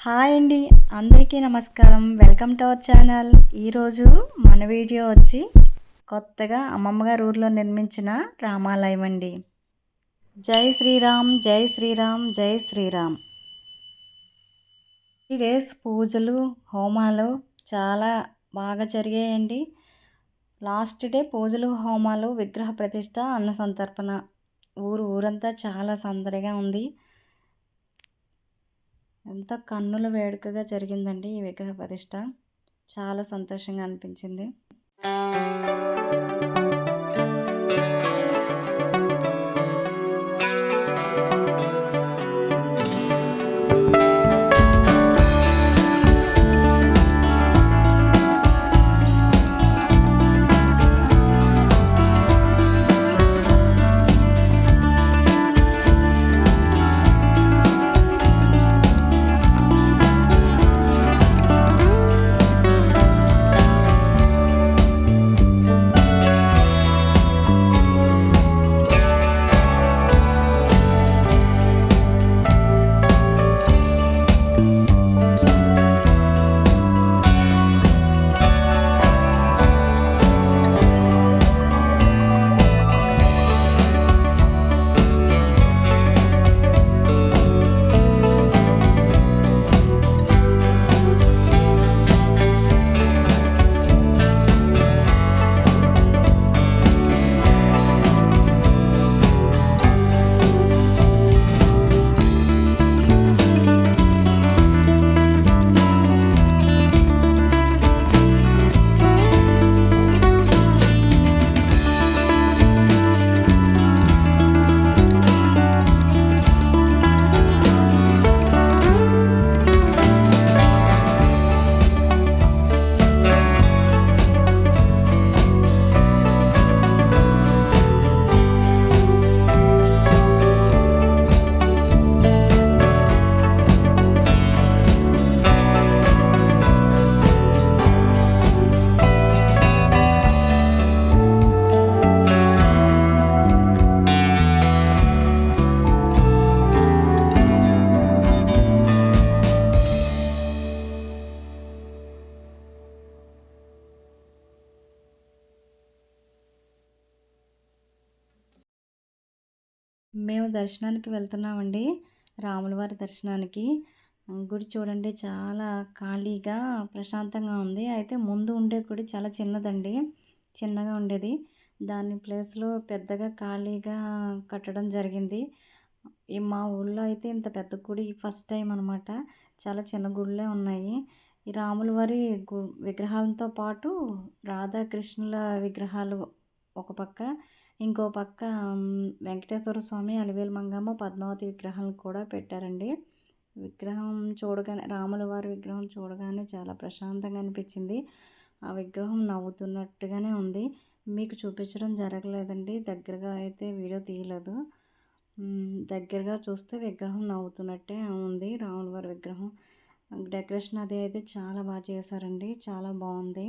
Hi అండి, అందరికీ నమస్కారం. Welcome to our channel. ఈరోజు మన వీడియో వచ్చి కొత్తగా అమ్మమ్మ గారి ఊర్లో నిర్మించిన రామాలయం అండి. జై శ్రీరామ్, జై శ్రీరామ్, జై శ్రీరామ్. 3 డేస్ పూజలు, హోమాలు చాలా బాగా జరిగాయండి. లాస్ట్ డే పూజలు, హోమాలు, విగ్రహ ప్రతిష్ట, అన్న సంతర్పణ. ఊరంతా చాలా సందడిగా ఉంది. ఎంతో కన్నుల వేడుకగా జరిగిందండి ఈ విగ్రహ ప్రతిష్ట. చాలా సంతోషంగా అనిపించింది. మేము దర్శనానికి వెళ్తున్నామండి, రాములవారి దర్శనానికి. గుడి చూడండి, చాలా ఖాళీగా ప్రశాంతంగా ఉంది. అయితే ముందు ఉండే గుడి చాలా చిన్నదండి, చిన్నగా ఉండేది. దాని ప్లేస్లో పెద్దగా ఖాళీగా కట్టడం జరిగింది. మా ఊళ్ళో అయితే ఇంత పెద్ద గుడి ఫస్ట్ టైం అనమాట. చాలా చిన్న గుళ్ళే ఉన్నాయి. ఈ రాములవారి విగ్రహాలతో పాటు రాధాకృష్ణుల విగ్రహాలు ఒక పక్క, ఇంకో పక్క వెంకటేశ్వర స్వామి, అలివేలు మంగమ్మ, పద్మావతి విగ్రహాలను కూడా పెట్టారండి. విగ్రహం చూడగానే, రాముల వారి విగ్రహం చూడగానే చాలా ప్రశాంతంగా అనిపించింది. ఆ విగ్రహం నవ్వుతున్నట్టుగానే ఉంది. మీకు చూపించడం జరగలేదండి, దగ్గరగా అయితే వీడియో తీయలేదు. దగ్గరగా చూస్తే విగ్రహం నవ్వుతున్నట్టే ఉంది. రాముల వారి విగ్రహం డెకరేషన్ అది అయితే చాలా బాగా చేశారండి, చాలా బాగుంది.